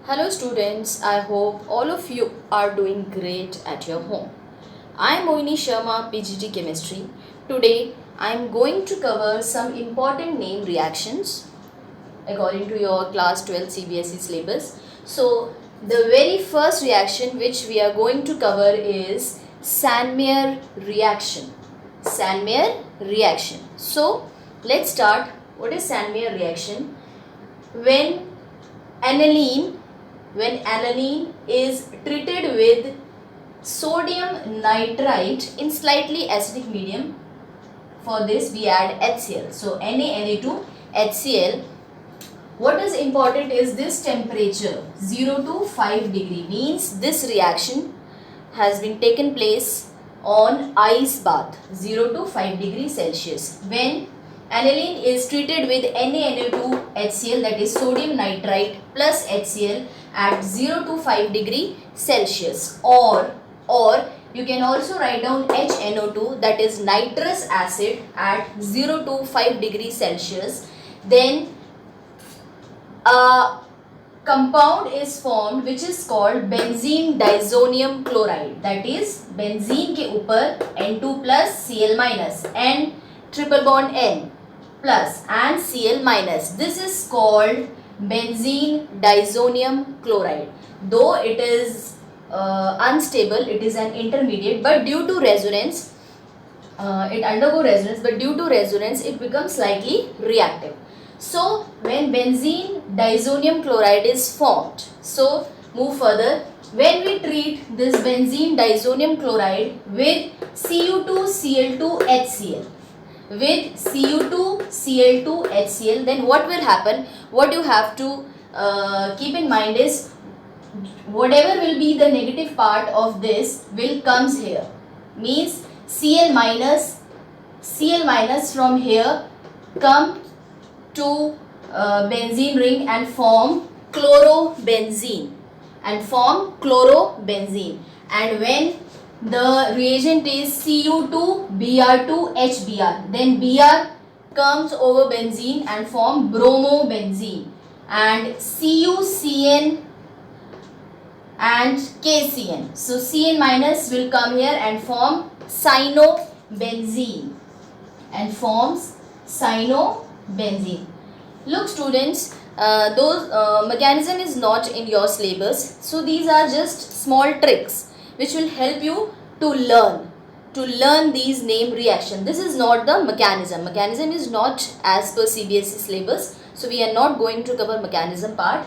Hello students, I hope all of you are doing great at your home. I am Moini Sharma, PGT Chemistry. Today I am going to cover some important name reactions according to your class 12 CBSE syllabus. So the very first reaction which we are going to cover is Sandmeyer reaction. Sandmeyer reaction. So let's start. What is Sandmeyer reaction? When aniline when aniline is treated with sodium nitrite in slightly acidic medium, for this we add HCl. So Na2 HCl. What is important is this temperature 0 to 5 degree, means this reaction has been taken place on ice bath 0 to 5 degree Celsius. When aniline is treated with NaNO2 HCl, that is sodium nitrite plus HCl at 0 to 5 degree Celsius, or you can also write down HNO2, that is nitrous acid at 0 to 5 degree Celsius, then a compound is formed which is called benzene disonium chloride, that is benzene के ऊपर N2 plus Cl minus and triple bond N plus and Cl minus. This is called benzene disonium chloride. Though it is unstable, it is an intermediate, but due to resonance, it undergo resonance, but due to resonance it becomes slightly reactive. So when benzene disonium chloride is formed, so move further. When we treat this benzene disonium chloride with Cu2Cl2 HCl, then what will happen? What you have to keep in mind is whatever will be the negative part of this will comes here, means Cl minus from here come to benzene ring and form chlorobenzene and when the reagent is Cu2Br2HBr, then Br comes over benzene and form bromobenzene, and CuCN and KCN. So Cn minus will come here and form cyanobenzene and forms cyanobenzene. Look students, those mechanism is not in your syllabus, so these are just small tricks which will help you to learn these name reaction. This is not the mechanism is not as per CBSE syllabus, so we are not going to cover mechanism part.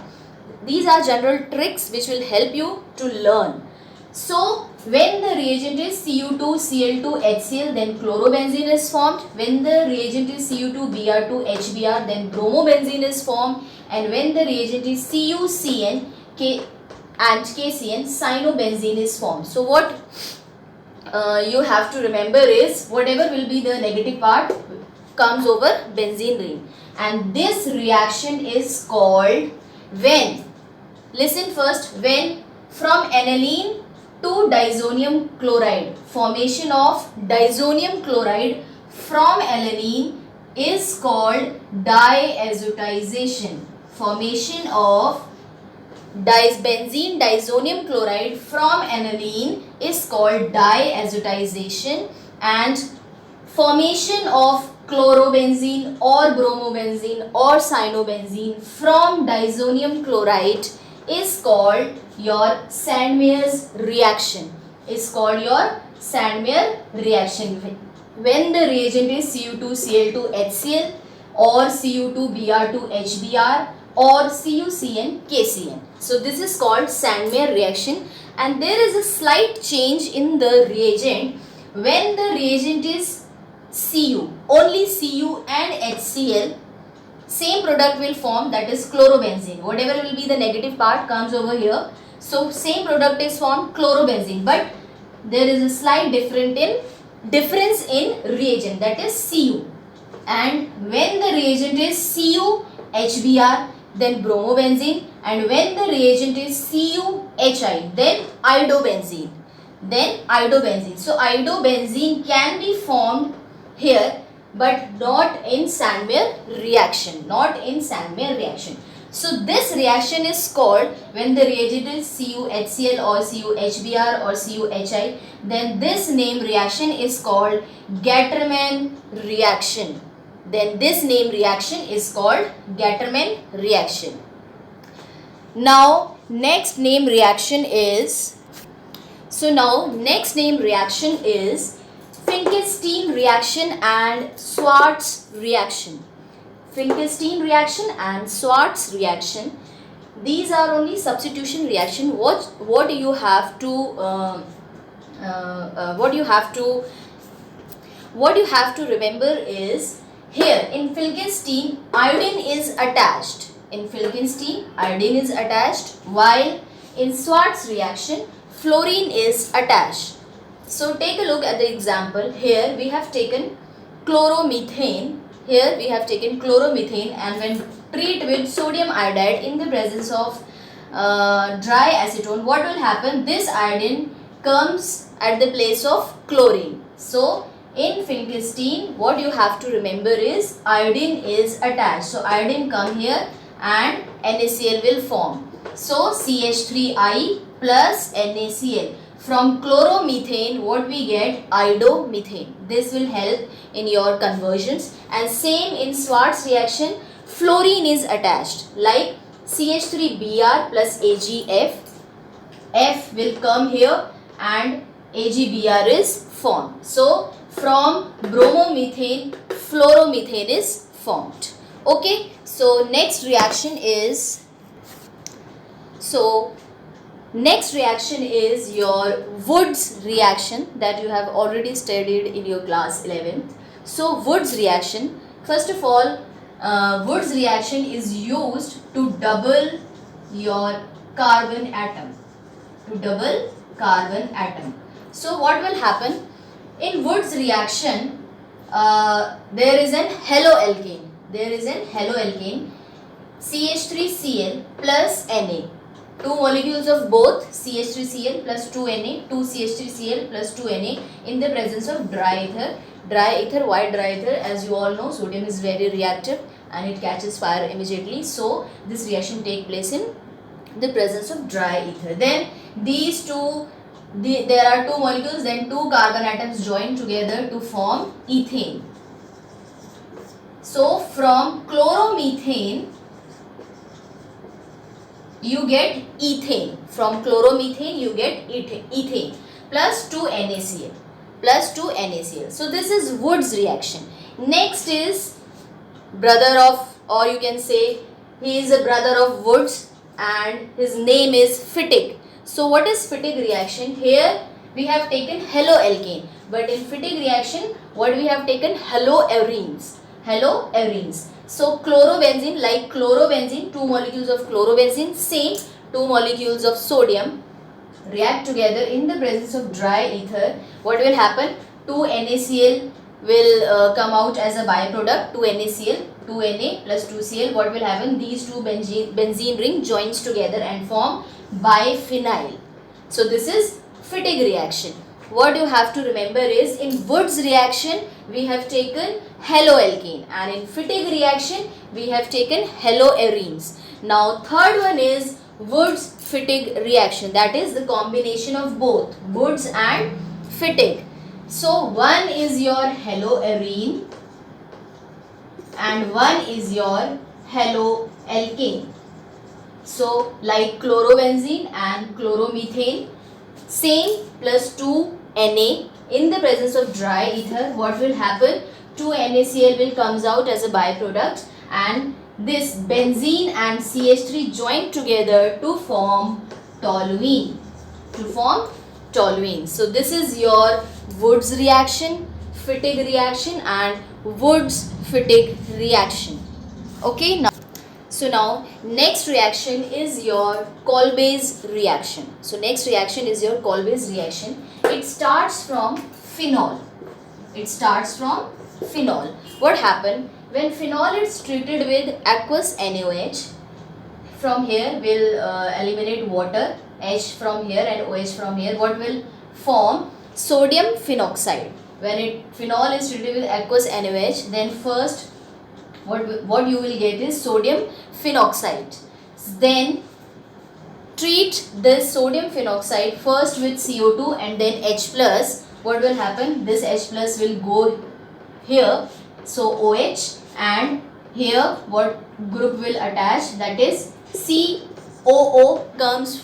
These are general tricks which will help you to learn. So when the reagent is Cu2Cl2 HCl, then chlorobenzene is formed. When the reagent is Cu2Br2 HBr, then bromobenzene is formed. And when the reagent is CuCN and KCN, cyanobenzene is formed. So what you have to remember is whatever will be the negative part comes over benzene ring. And this reaction is called when, listen first, when from aniline to disonium chloride, formation of disonium chloride from aniline is called diazotization. Formation of benzene disonium chloride from aniline is called diazotization, and formation of chlorobenzene or bromobenzene or cyanobenzene from disonium chloride is called your Sandmeyer's reaction. When the reagent is Cu2Cl2 HCl or Cu2Br2 HBr or CuCN KCN. So this is called Sandmeyer reaction, and there is a slight change in the reagent. When the reagent is Cu, only Cu and HCl, same product will form, that is chlorobenzene. Whatever will be the negative part comes over here. So same product is formed, chlorobenzene, but there is a slight difference in reagent, that is Cu. And when the reagent is CuHBr, then bromobenzene, and when the reagent is CuHI, then iodobenzene. So iodobenzene can be formed here, but not in Sandmeyer reaction. So this reaction is called, when the reagent is CuHCl or CuHBr or CuHI, then this name reaction is called Gattermann reaction. Then this name reaction is called Gattermann reaction. Now next name reaction is Finkelstein reaction and Schwarz reaction. Finkelstein reaction and Schwarz reaction. These are only substitution reaction. What you have to remember is, here in Finkelstein iodine is attached. While in Schwarz reaction fluorine is attached. So take a look at the example. Here we have taken chloromethane. And when treat with sodium iodide in the presence of dry acetone, what will happen? This iodine comes at the place of chlorine. So in Finkelstein, what you have to remember is iodine is attached. So iodine come here and NaCl will form. So CH3I plus NaCl. From chloromethane, what we get? Iodomethane. This will help in your conversions. And same in Schwarz reaction, fluorine is attached. Like CH3Br plus AgF. F will come here and AgBr is formed. So from bromomethane, fluoromethane is formed. Okay. So next reaction is your Woods reaction that you have already studied in your class 11th. So Woods reaction, first of all, Woods reaction is used to double your carbon atom. So what will happen? In Woods reaction, there is an haloalkane. CH3Cl plus Na. Two molecules of both CH3Cl plus 2Na, 2CH3Cl plus 2Na in the presence of dry ether. White dry ether, as you all know, sodium is very reactive and it catches fire immediately. So this reaction take place in the presence of dry ether. Then there are two molecules, then two carbon atoms join together to form ethane. So from chloromethane you get ethane. Plus 2 NaCl. So this is Woods reaction. Next is brother of, or you can say he is a brother of Woods and his name is Fittig. So what is Fittig reaction? Here we have taken haloalkane, but in Fittig reaction what we have taken? Haloarenes. So chlorobenzene, like chlorobenzene, two molecules of chlorobenzene, same two molecules of sodium react together in the presence of dry ether. What will happen? 2 NaCl will come out as a byproduct. 2 NaCl, 2 Na plus 2 Cl. What will happen? These two benzene ring joins together and form biphenyl. So this is Fittig reaction. What you have to remember is, in Woods reaction we have taken haloalkane and in Fittig reaction we have taken haloarenes. Now third one is Woods-Fittig reaction, that is the combination of both Woods and Fittig. So one is your haloarene and one is your haloalkane. So like chlorobenzene and chloromethane, same plus 2 Na in the presence of dry ether. What will happen? 2 NaCl will comes out as a byproduct and this benzene and CH3 join together to form toluene. So this is your Woods reaction, Fittig reaction and Woods-Fittig reaction. Okay, now next reaction is your Kolbe's reaction. It starts from phenol. What happened? When phenol is treated with aqueous NaOH, from here will eliminate water, H from here and OH from here. What will form? Sodium phenoxide. When phenol is treated with aqueous NaOH, then first what you will get is sodium phenoxide. Then treat this sodium phenoxide first with CO2 and then H plus. What will happen? This H plus will go here, so OH, and here what group will attach, that is COO comes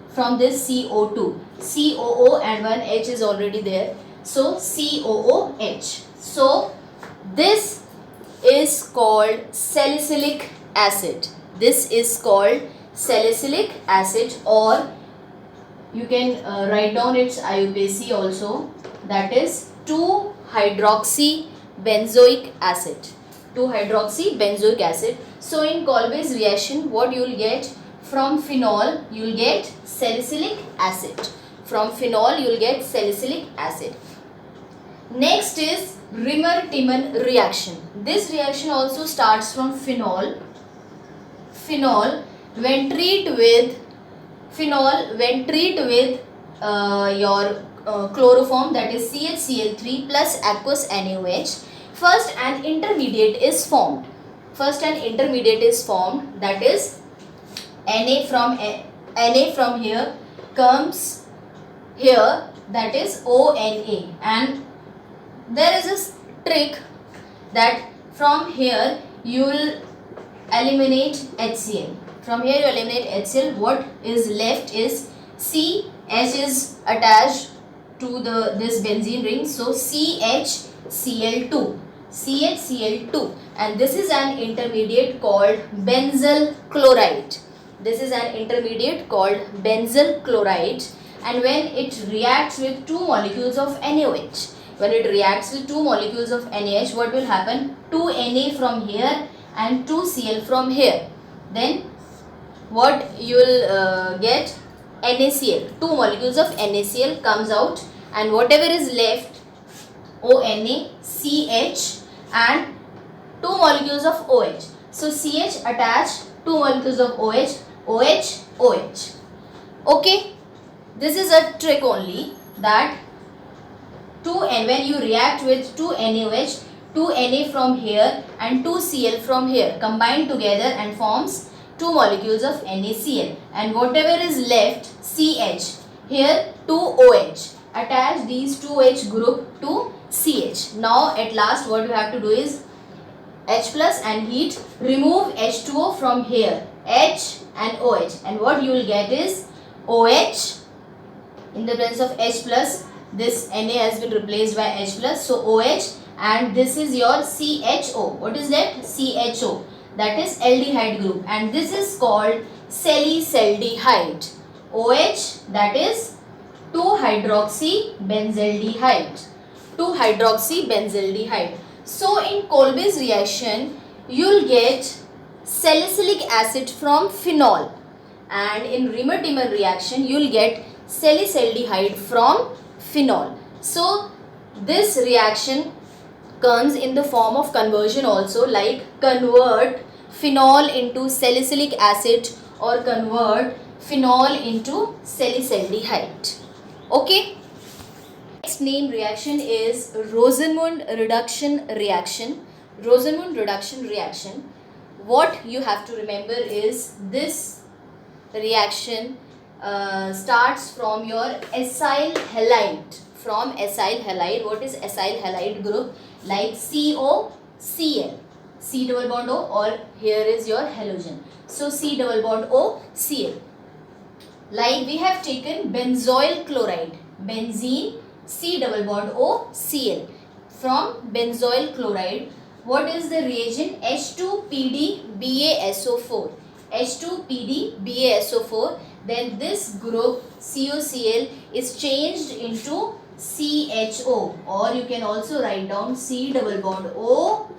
from this CO2. COO and one H is already there, so COOH. So this is called salicylic acid. This is called salicylic acid, or you can write down its IUPAC also, that is 2-hydroxybenzoic acid. 2-hydroxybenzoic acid. So in Kolbe's reaction, what you will get? From phenol you will get salicylic acid. From phenol you will get salicylic acid. Next is Rimmer-Timmer reaction. This reaction also starts from phenol. Phenol when treat with your chloroform, that is CHCl3 plus aqueous NaOH, first an intermediate is formed. That is Na from here comes here, that is ONA, and there is a trick that from here you will eliminate HCl. What is left is CH is attached to this benzene ring, so CHCl2, and this is an intermediate called benzyl chloride. And when it reacts with two molecules of NaOH, what will happen? 2 Na from here and 2 Cl from here. Then what you will get? NaCl. 2 molecules of NaCl comes out, and whatever is left, ONa, CH, and 2 molecules of OH. So CH attach 2 molecules of OH, OH, OH. Okay, this is a trick only, that when you react with 2 NaOH, 2 Na from here and 2 Cl from here combine together and forms 2 molecules of NaCl, and whatever is left, CH, here 2 OH, attach these 2 H group to CH. Now at last what you have to do is H plus and heat, remove H2O from here, H and OH, and what you will get is OH. In the presence of H plus, this Na has been replaced by H plus, so OH, and this is your CHO. What is that? CHO, that is aldehyde group, and this is called salicylaldehyde. OH, that is 2-hydroxybenzaldehyde. So in Kolbe's reaction, you will get salicylic acid from phenol, and in Rimmer-Timmer reaction, you will get salicylaldehyde from phenol. So this reaction comes in the form of conversion also, like convert phenol into salicylic acid or convert phenol into salicylaldehyde. Okay. Next named reaction is Rosenmund reduction reaction. What you have to remember is this reaction starts from your acyl halide. What is acyl halide group? Like COCl, C double bond O, or here is your halogen. So C double bond O, Cl. Like we have taken benzoyl chloride, benzene, C double bond O, Cl. From benzoyl chloride, what is the reagent? H2PD BaSO4. H2PD BaSO4. Then this group COCl is changed into CHO, or you can also write down C double bond OH.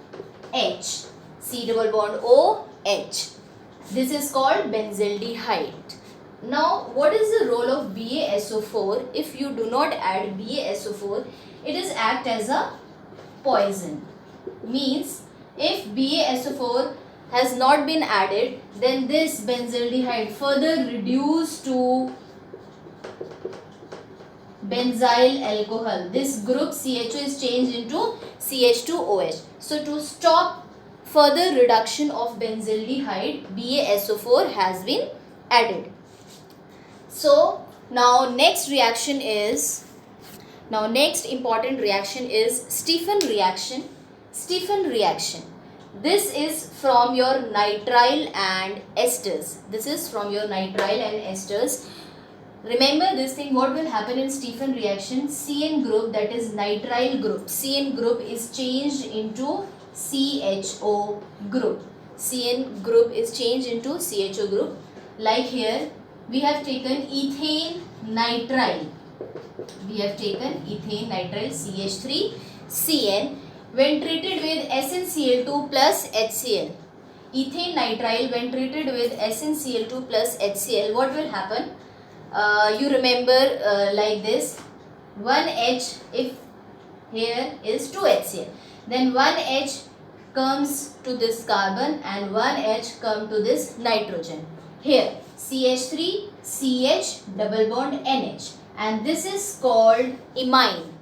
This is called benzaldehyde. Now, what is the role of BaSO4? If you do not add BaSO4, it is act as a poison. Means if BaSO4 has not been added, then this benzaldehyde further reduced to benzyl alcohol. This group CHO is changed into CH2OH. So to stop further reduction of benzaldehyde BaSO4 has been added. So now next important reaction is Stephen reaction. Stephen reaction. This is from your nitrile and esters. Remember this thing, what will happen in Stephen reaction? CN group, that is nitrile group, CN group is changed into CHO group. CN group is changed into CHO group. Like here, we have taken ethane nitrile. CH3CN. When treated with SnCl2 plus HCl. Ethane nitrile when treated with SnCl2 plus HCl, what will happen? You remember like this, 1H, if here is 2HCl, then 1H comes to this carbon and 1H come to this nitrogen. Here CH3 CH double bond NH, and this is called imine.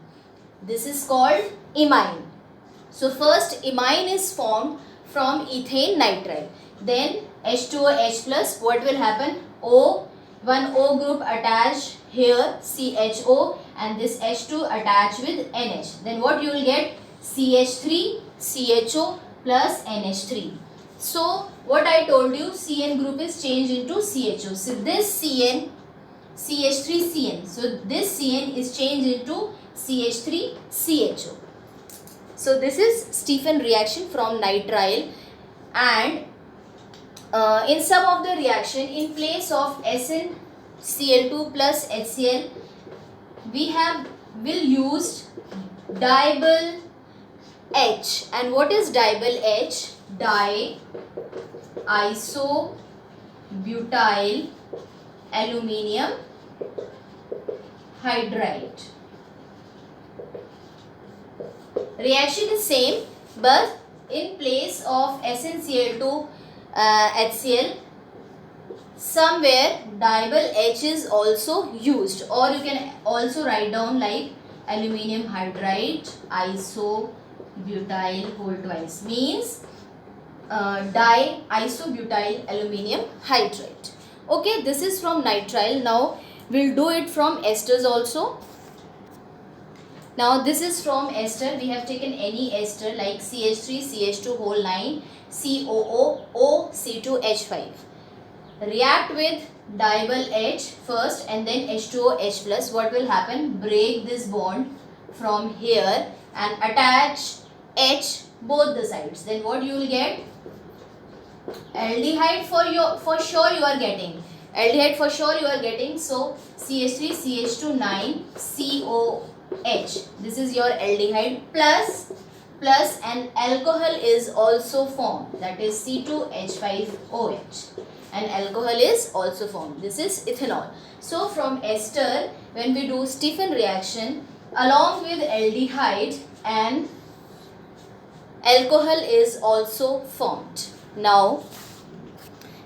So first imine is formed from ethane nitrile. Then H2OH plus, what will happen? One O group attached here, CHO, and this H2 attached with NH. Then what you will get? CH3 CHO plus NH3. So what I told you, CN group is changed into CHO. So this CN, CH3CN. So this CN is changed into CH3CHO. So this is Stephen reaction from nitrile, and in some of the reaction, in place of SnCl2 plus HCl, will use dibyl H. And what is dibyl H? Diisobutyl aluminium hydride. Reaction is same, but in place of SnCl2 HCl, somewhere dibyl H is also used, or you can also write down like aluminium hydride isobutyl whole twice, means diisobutyl aluminium hydride. Okay, this is from nitrile. Now we'll do it from esters also. Now this is from ester. We have taken any ester like CH3 CH2 whole 9, COO O C2H5. React with dibyl H first and then H2OH plus. What will happen? Break this bond from here and attach H both the sides. Then what you will get? Aldehyde for sure you are getting. So CH3 CH2 9 COH. This is your aldehyde plus an alcohol is also formed, that is C2H5OH. And alcohol is also formed. This is ethanol. So from ester, when we do Stephen reaction, along with aldehyde and alcohol is also formed. Now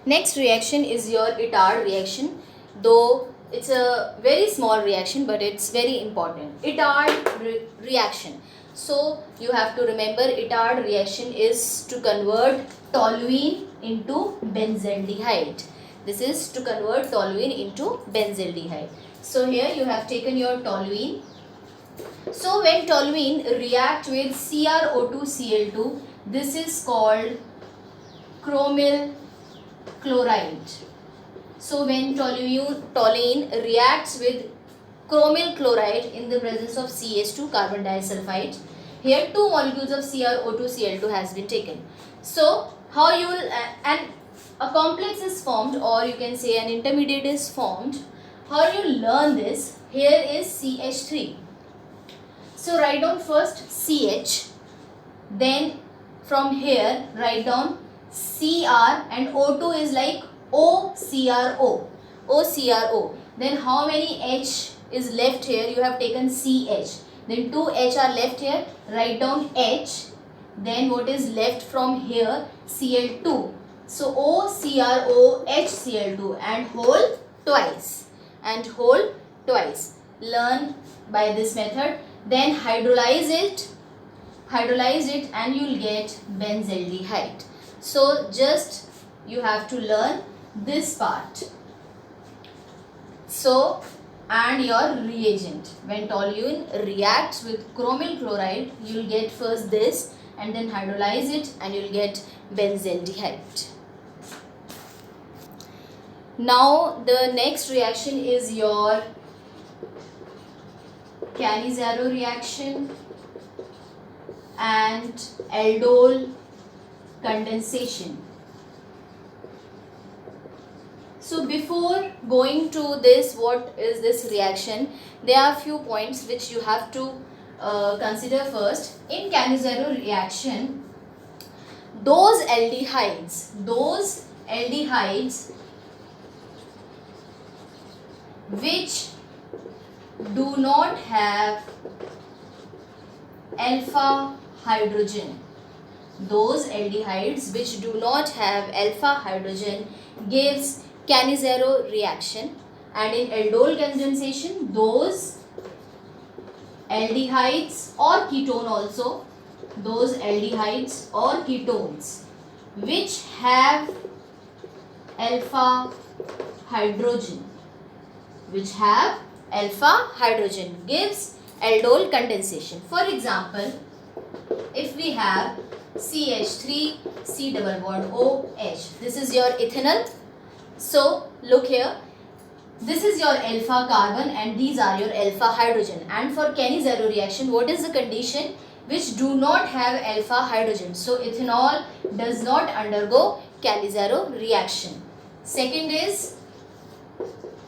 next reaction is your Itard reaction. Though it's a very small reaction, but it's very important. Itard reaction. So you have to remember, Itard reaction is to convert toluene into benzaldehyde. This is to convert toluene into benzaldehyde. So here you have taken your toluene. So when toluene react with CrO2Cl2, this is called chromyl chloride. So when toluene reacts with chromyl chloride in the presence of CH2 carbon disulfide, here 2 molecules of CrO2Cl2 has been taken. So how you will, and a complex is formed, or you can say an intermediate is formed. How you learn this? Here is CH3. So write down first CH, then from here write down Cr, and O2 is like OCRO. Then how many H is left here? You have taken CH. Then 2 H are left here. Write down H. Then what is left from here? Cl2. So OCRO HCl2 and whole twice. Learn by this method. Then hydrolyze it. hydrolyze it and you will get benzaldehyde. So just you have to learn this part. So, and your reagent, when toluene reacts with chromyl chloride, you will get first this and then hydrolyze it and you will get benzaldehyde. Now the next reaction is your Cannizzaro reaction and aldol condensation. So before going to this, what is this reaction, there are few points which you have to consider first. In Cannizzaro reaction, those aldehydes which do not have alpha hydrogen, those aldehydes which do not have alpha hydrogen gives Cannizzaro reaction, and in aldol condensation those aldehydes or ketone also, those aldehydes or ketones which have alpha hydrogen, gives aldol condensation. For example, if we have CH3 C double bond OH, this is your ethanol. So look here, this is your alpha carbon and these are your alpha hydrogen. And for Cannizzaro reaction, what is the condition? Which do not have alpha hydrogen. So ethanol does not undergo Cannizzaro reaction. Second is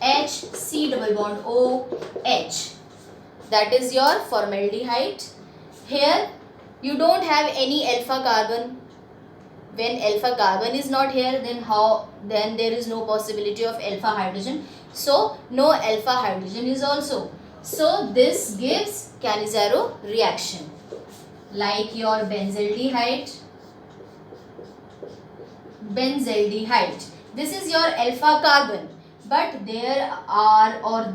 HC double bond OH, that is your formaldehyde. Here you don't have any alpha carbon. When alpha carbon is not here, then there is no possibility of alpha hydrogen. So no alpha hydrogen is also. So this gives Cannizzaro reaction. Like your benzaldehyde. This is your alpha carbon, but there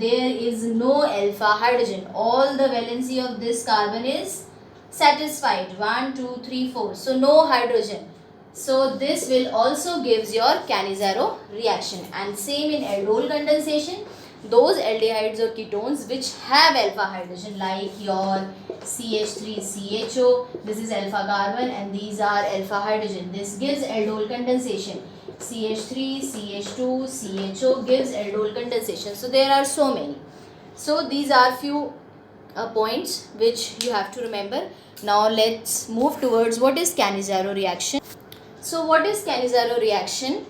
is no alpha hydrogen. All the valency of this carbon is satisfied. 1, 2, 3, 4. So no hydrogen. So this will also gives your Cannizzaro reaction. And same in aldol condensation, those aldehydes or ketones which have alpha hydrogen, like your CH3CHO, this is alpha carbon and these are alpha hydrogen. This gives aldol condensation. CH3, CH2, CHO gives aldol condensation. So there are so many. So these are few points which you have to remember. Now let's move towards what is Cannizzaro reaction. So what is Cannizzaro reaction?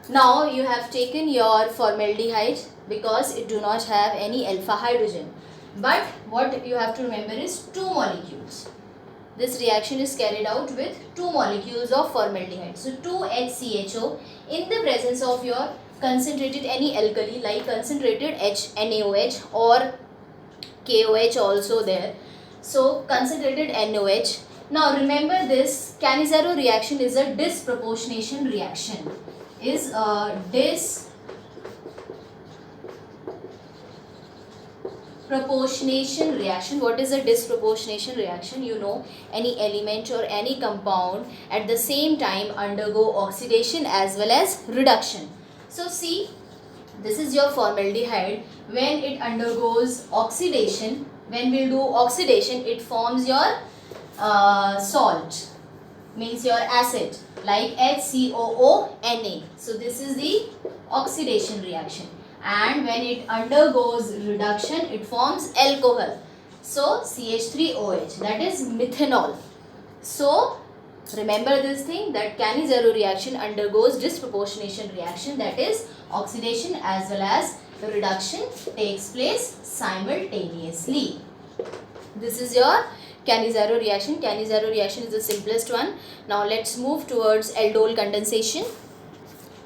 Now you have taken your formaldehyde because it do not have any alpha hydrogen. But what you have to remember is 2 molecules. This reaction is carried out with 2 molecules of formaldehyde. So 2HCHO in the presence of your concentrated any alkali like concentrated NaOH or KOH also there. So concentrated NaOH. Now remember this Cannizzaro reaction is a disproportionation reaction. Disproportionation reaction. What is a disproportionation reaction? You know, any element or any compound at the same time undergo oxidation as well as reduction. So see, this is your formaldehyde. When it undergoes oxidation, when we do oxidation, it forms your salt, means your acid, like HCOONA. So this is the oxidation reaction. And when it undergoes reduction, it forms alcohol. So CH3OH, that is methanol. So remember this thing, that Cannizzaro reaction undergoes disproportionation reaction, that is oxidation as well as reduction takes place simultaneously. This is your Cannizzaro reaction. Cannizzaro reaction is the simplest one. Now let's move towards aldol condensation.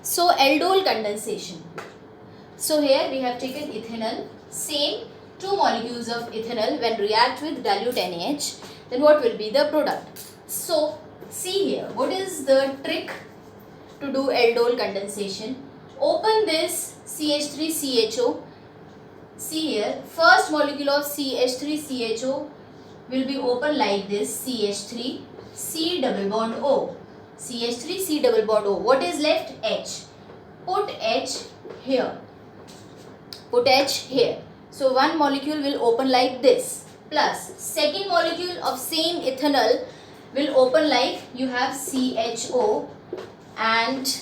So aldol condensation. So here we have taken ethanol, same 2 molecules of ethanol when react with dilute NaH, then what will be the product? So see here, what is the trick to do aldol condensation? Open this CH3CHO. See here, first molecule of CH3CHO will be open like this, CH3, C double bond O. CH3, C double bond O. What is left? H. Put H here. Put H here. So one molecule will open like this. Plus second molecule of same ethanol will open like you have CHO and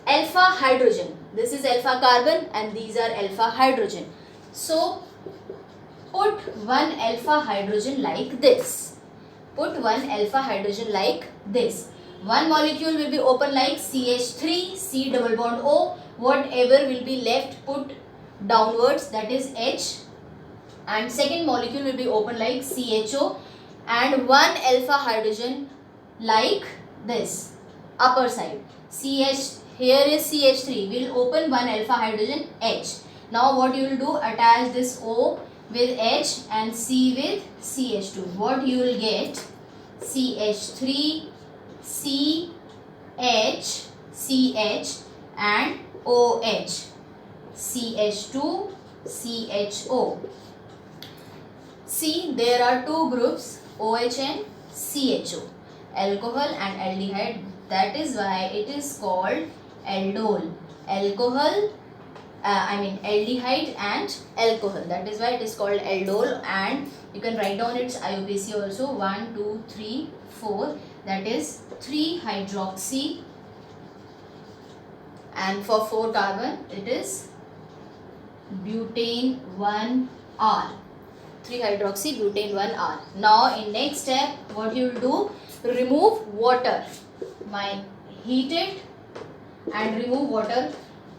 alpha hydrogen. This is alpha carbon and these are alpha hydrogen. So put one alpha hydrogen like this. Put one alpha hydrogen like this. One molecule will be open like CH3, C double bond O. Whatever will be left, put downwards, that is H. And second molecule will be open like CHO and one alpha hydrogen like this, upper side. CH, here is CH3, will open one alpha hydrogen H. Now what you will do, attach this O with H and C with CH2. What you will get? CH3, CH, CH and OH. CH2, CHO. See, there are two groups, OH and CHO, alcohol and aldehyde. That is why it is called aldol. Alcohol, aldehyde and alcohol. That is why it is called aldol, and you can write down its IUPAC also, 1, 2, 3, 4. That is 3 hydroxy, and for 4 carbon it is butane 1R. 3 hydroxy butane 1R. Now in next step, what you will do, remove water. Heat it and remove water.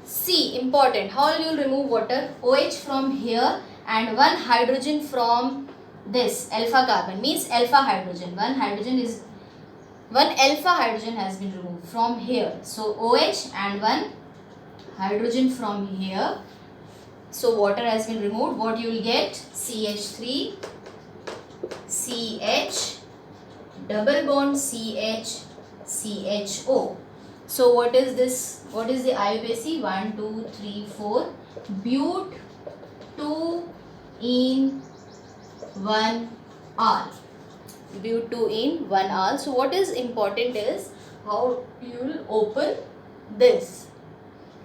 See, important, how will you remove water? OH from here and one hydrogen from this alpha carbon, means alpha hydrogen. One alpha hydrogen has been removed from here. So OH and one hydrogen from here. So water has been removed. What you will get? CH3, CH, double bond CH, CHO. So what is this? What is the IUPAC? 1, 2, 3, 4. But 2 in 1R. But 2 in 1R. So what is important is how you will open this.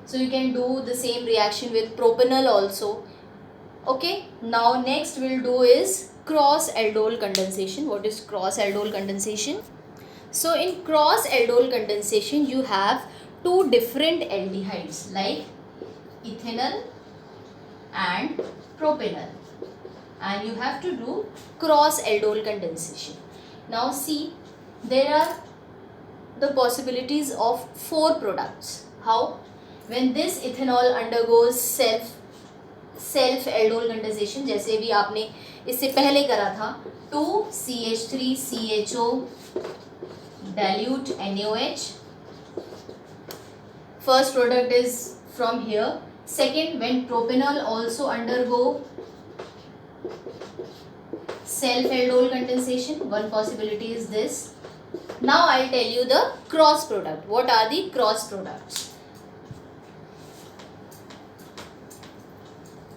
So you can do the same reaction with propanol also. Okay. Now next we'll do is cross aldol condensation. What is cross aldol condensation? So in cross aldol condensation you have two different aldehydes like ethanol and propanol, and you have to do cross aldol condensation. Now see, there are the possibilities of 4 products. How? When this ethanol undergoes self aldol condensation, जैसे भी आपने इससे पहले करा था, 2CH3CHO dilute NaOH. First product is from here. Second, when propanol also undergo self aldol condensation, one possibility is this. Now I'll tell you the cross product. What are the cross products?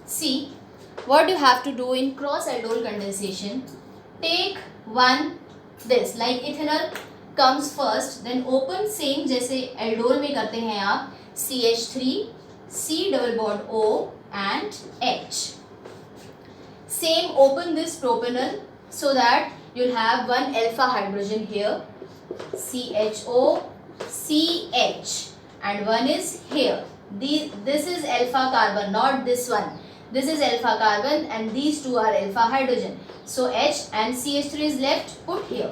See, what you have to do in cross aldol condensation, take one this, like ethanol comes first, then open same जैसे aldol में करते हैं आप, CH3, C double bond O and H. Same open this propanol so that you'll have one alpha hydrogen here, CHO, CH, and one is here. This is alpha carbon, not this one. This is alpha carbon and these two are alpha hydrogen. So H and CH3 is left, put here.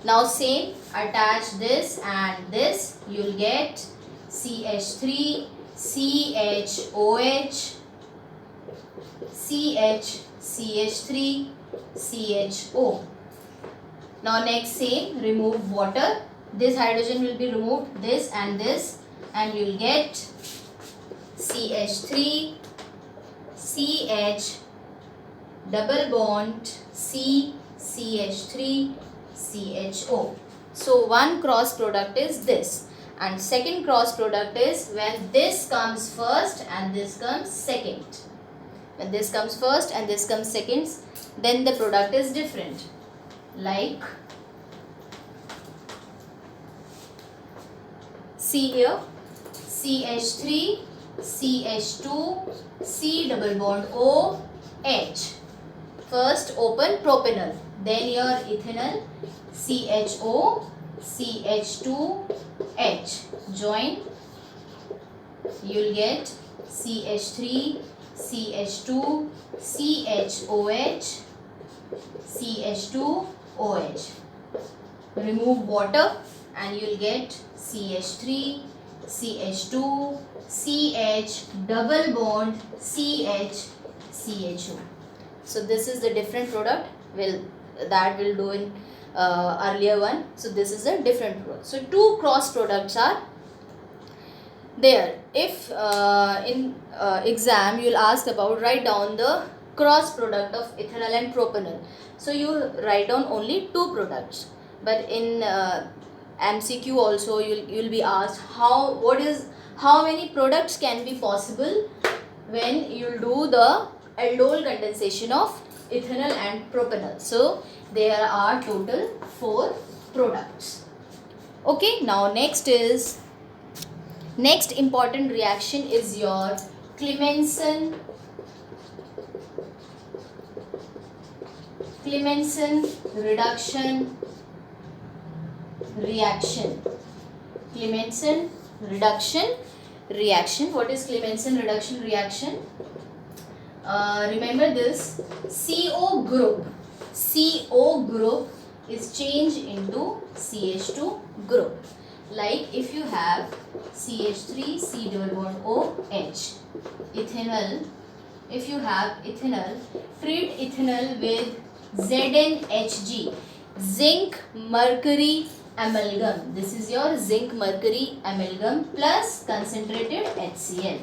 Now same, attach this and this, you will get CH3, CHOH, CH, CH3, CHO. Now next same, remove water. This hydrogen will be removed, this, and you will get CH3, CH, double bond C, CH3, CHO. So one cross product is this, and second cross product is when this comes first and this comes second. When this comes first and this comes second, then the product is different. Like, see here, CH3, CH2, C double bond O, H. First open propanol, then your ethanol, CHO, CH2, H. Join, you will get CH3, CH2, CHOH, CH2OH. Remove water and you will get CH3, CH2, CH double bond CH, CHO. So this is the different product that will do in earlier one. So this is a different product. So two cross products are there. If in exam you will ask about, write down the cross product of ethanol and propanol. So you write down only two products. But in MCQ also you will be asked how many products can be possible when you will do the aldol condensation of ethanol and propanol. So there are total 4 products. Okay, now next important reaction is your Clemmensen reduction reaction. Clemmensen reduction reaction. What is Clemmensen reduction reaction? Remember this, CO group is changed into CH2 group. Like if you have CH3, C double bond O, H. Ethanol, if you have ethanol, treat ethanol with ZnHg, zinc mercury amalgam. This is your zinc mercury amalgam plus concentrated HCl.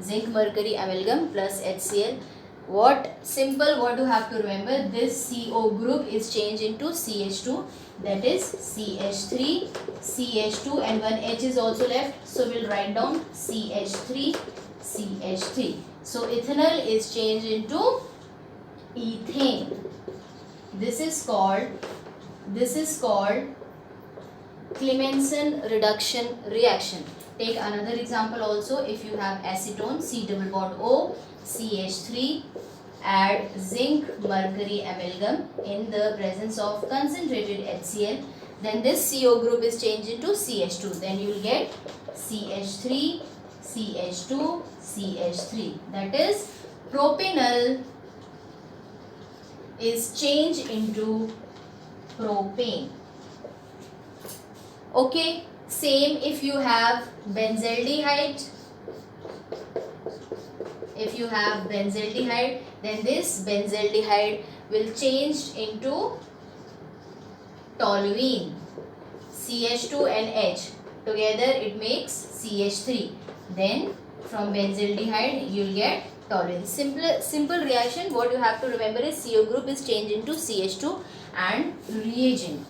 Zinc mercury amalgam plus HCl. What you have to remember, this CO group is changed into CH2, that is CH3, CH2, and one H is also left, so we'll write down CH3, CH3. So ethanol is changed into ethane. This is called Clemmensen reduction reaction. Take another example also. If you have acetone, C double bond O, CH3, add zinc mercury amalgam in the presence of concentrated HCl, then this CO group is changed into CH2. Then you will get CH3, CH2, CH3. That is, propanol is changed into propane. Okay, same if you have benzaldehyde. If you have benzaldehyde, then this benzaldehyde will change into toluene. CH2 and H together it makes CH3. Then from benzaldehyde you will get toluene. Simple reaction. What you have to remember is CO group is changed into CH2 and reagent,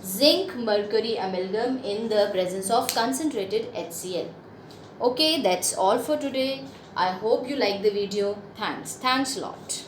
zinc mercury amalgam in the presence of concentrated HCl. Okay, that's all for today. I hope you like the video. Thanks a lot.